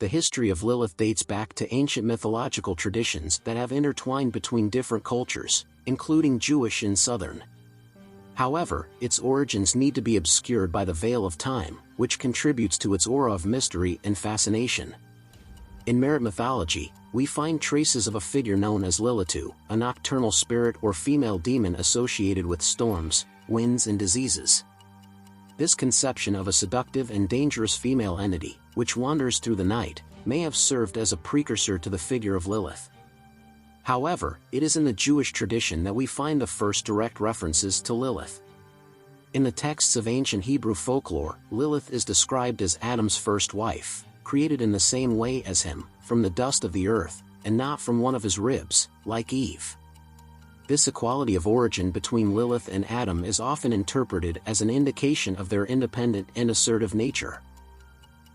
the history of Lilith dates back to ancient mythological traditions that have intertwined between different cultures, including Jewish and Southern. However, its origins need to be obscured by the veil of time, which contributes to its aura of mystery and fascination. In Merit mythology, we find traces of a figure known as Lilith, a nocturnal spirit or female demon associated with storms, winds and diseases. This conception of a seductive and dangerous female entity, which wanders through the night, may have served as a precursor to the figure of Lilith. However, it is in the Jewish tradition that we find the first direct references to Lilith. In the texts of ancient Hebrew folklore, Lilith is described as Adam's first wife, created in the same way as him, from the dust of the earth, and not from one of his ribs, like Eve. This equality of origin between Lilith and Adam is often interpreted as an indication of their independent and assertive nature.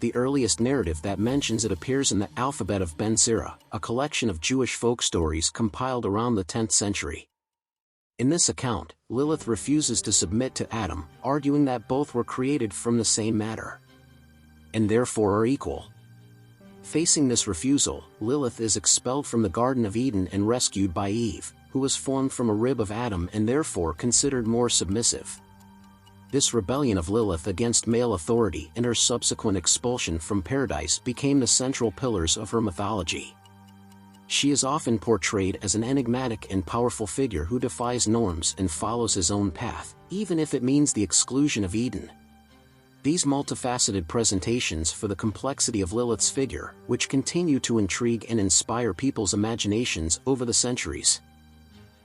The earliest narrative that mentions it appears in the Alphabet of Ben Sira, a collection of Jewish folk stories compiled around the 10th century. In this account, Lilith refuses to submit to Adam, arguing that both were created from the same matter, and therefore are equal. Facing this refusal, Lilith is expelled from the Garden of Eden and rescued by Eve, who was formed from a rib of Adam and therefore considered more submissive. This rebellion of Lilith against male authority and her subsequent expulsion from paradise became the central pillars of her mythology. She is often portrayed as an enigmatic and powerful figure who defies norms and follows his own path, even if it means the exclusion of Eden. These multifaceted presentations for the complexity of Lilith's figure, which continue to intrigue and inspire people's imaginations over the centuries.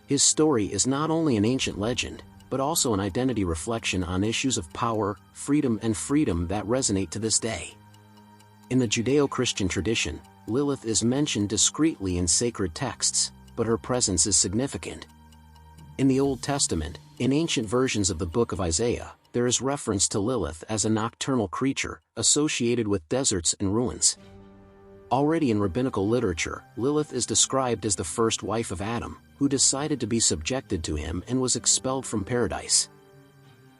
His story is not only an ancient legend, but also an identity reflection on issues of power, freedom that resonate to this day. In the Judeo-Christian tradition, Lilith is mentioned discreetly in sacred texts, but her presence is significant. In the Old Testament, in ancient versions of the Book of Isaiah, there is reference to Lilith as a nocturnal creature, associated with deserts and ruins. Already in rabbinical literature, Lilith is described as the first wife of Adam, who decided to be subjected to him and was expelled from paradise.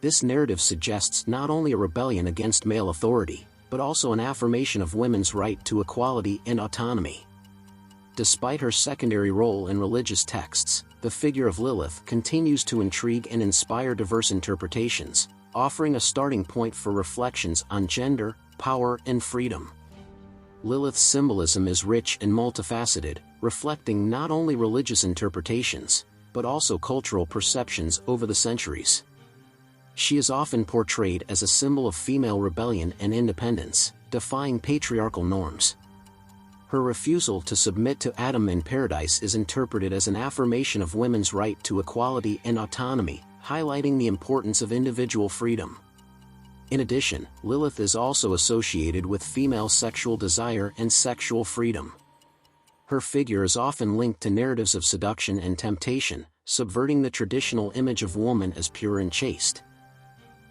This narrative suggests not only a rebellion against male authority, but also an affirmation of women's right to equality and autonomy. Despite her secondary role in religious texts, the figure of Lilith continues to intrigue and inspire diverse interpretations, offering a starting point for reflections on gender, power, and freedom. Lilith's symbolism is rich and multifaceted, reflecting not only religious interpretations, but also cultural perceptions over the centuries. She is often portrayed as a symbol of female rebellion and independence, defying patriarchal norms. Her refusal to submit to Adam in paradise is interpreted as an affirmation of women's right to equality and autonomy, highlighting the importance of individual freedom. In addition, Lilith is also associated with female sexual desire and sexual freedom. Her figure is often linked to narratives of seduction and temptation, subverting the traditional image of woman as pure and chaste.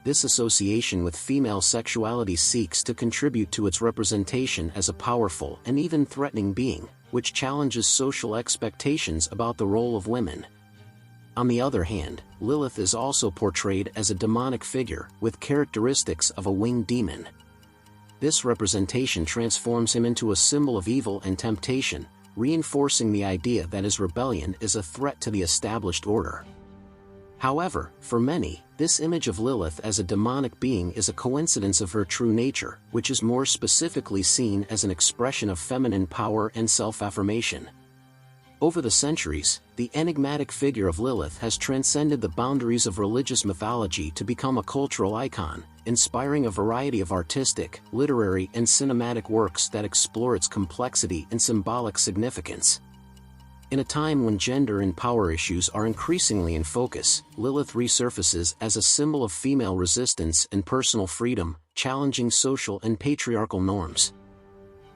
This association with female sexuality seeks to contribute to its representation as a powerful and even threatening being, which challenges social expectations about the role of women. On the other hand, Lilith is also portrayed as a demonic figure with characteristics of a winged demon. This representation transforms him into a symbol of evil and temptation, reinforcing the idea that his rebellion is a threat to the established order. However, for many, this image of Lilith as a demonic being is a coincidence of her true nature, which is more specifically seen as an expression of feminine power and self-affirmation. Over the centuries, the enigmatic figure of Lilith has transcended the boundaries of religious mythology to become a cultural icon, inspiring a variety of artistic, literary, and cinematic works that explore its complexity and symbolic significance. In a time when gender and power issues are increasingly in focus, Lilith resurfaces as a symbol of female resistance and personal freedom, challenging social and patriarchal norms.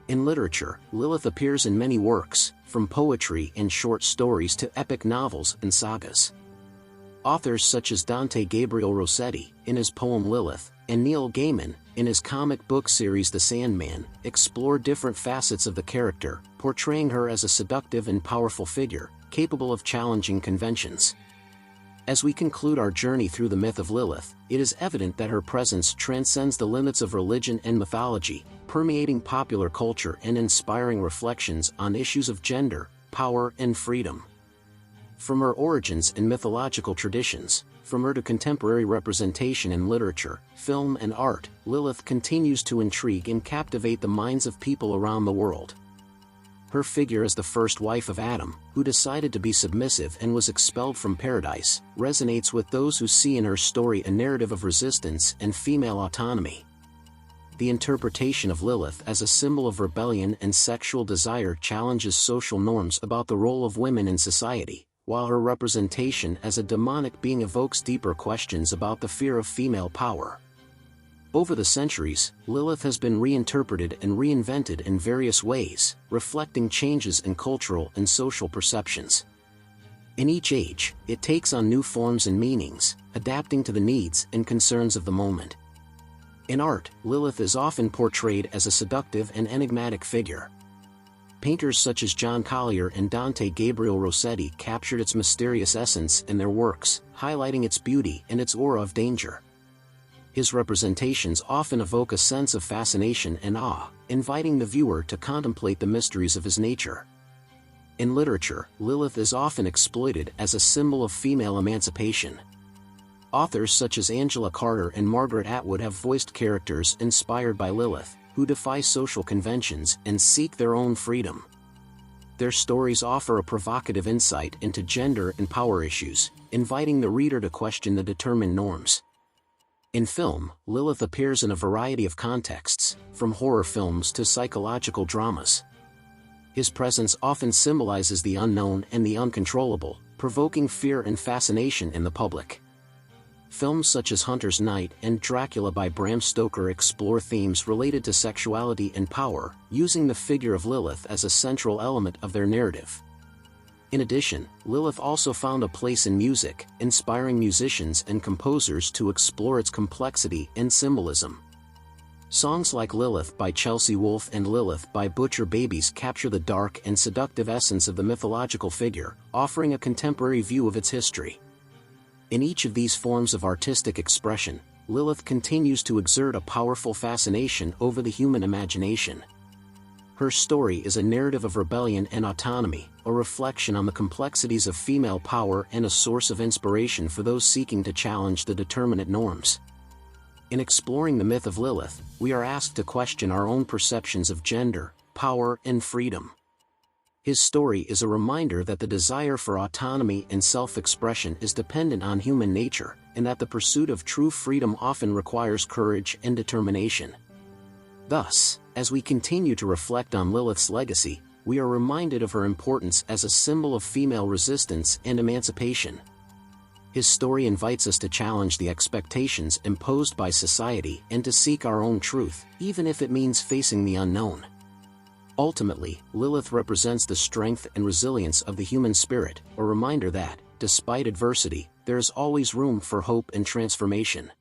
In literature, Lilith appears in many works, from poetry and short stories to epic novels and sagas. Authors such as Dante Gabriel Rossetti, in his poem Lilith, and Neil Gaiman, in his comic book series The Sandman, explore different facets of the character, portraying her as a seductive and powerful figure, capable of challenging conventions. As we conclude our journey through the myth of Lilith, it is evident that her presence transcends the limits of religion and mythology, permeating popular culture and inspiring reflections on issues of gender, power, and freedom. From her origins in mythological traditions, from her to contemporary representation in literature, film, and art, Lilith continues to intrigue and captivate the minds of people around the world. Her figure as the first wife of Adam, who decided to be submissive and was expelled from paradise, resonates with those who see in her story a narrative of resistance and female autonomy. The interpretation of Lilith as a symbol of rebellion and sexual desire challenges social norms about the role of women in society, while her representation as a demonic being evokes deeper questions about the fear of female power. Over the centuries, Lilith has been reinterpreted and reinvented in various ways, reflecting changes in cultural and social perceptions. In each age, it takes on new forms and meanings, adapting to the needs and concerns of the moment. In art, Lilith is often portrayed as a seductive and enigmatic figure. Painters such as John Collier and Dante Gabriel Rossetti captured its mysterious essence in their works, highlighting its beauty and its aura of danger. His representations often evoke a sense of fascination and awe, inviting the viewer to contemplate the mysteries of his nature. In literature, Lilith is often exploited as a symbol of female emancipation. Authors such as Angela Carter and Margaret Atwood have voiced characters inspired by Lilith, who defy social conventions and seek their own freedom. Their stories offer a provocative insight into gender and power issues, inviting the reader to question the determined norms. In film, Lilith appears in a variety of contexts, from horror films to psychological dramas. His presence often symbolizes the unknown and the uncontrollable, provoking fear and fascination in the public. Films such as Hunter's Night and Dracula by Bram Stoker explore themes related to sexuality and power, using the figure of Lilith as a central element of their narrative. In addition, Lilith also found a place in music, inspiring musicians and composers to explore its complexity and symbolism. Songs like Lilith by Chelsea Wolfe and Lilith by Butcher Babies capture the dark and seductive essence of the mythological figure, offering a contemporary view of its history. In each of these forms of artistic expression, Lilith continues to exert a powerful fascination over the human imagination. Her story is a narrative of rebellion and autonomy, a reflection on the complexities of female power and a source of inspiration for those seeking to challenge the determinate norms. In exploring the myth of Lilith, we are asked to question our own perceptions of gender, power, and freedom. His story is a reminder that the desire for autonomy and self-expression is dependent on human nature, and that the pursuit of true freedom often requires courage and determination. Thus, as we continue to reflect on Lilith's legacy, we are reminded of her importance as a symbol of female resistance and emancipation. His story invites us to challenge the expectations imposed by society and to seek our own truth, even if it means facing the unknown. Ultimately, Lilith represents the strength and resilience of the human spirit, a reminder that, despite adversity, there is always room for hope and transformation.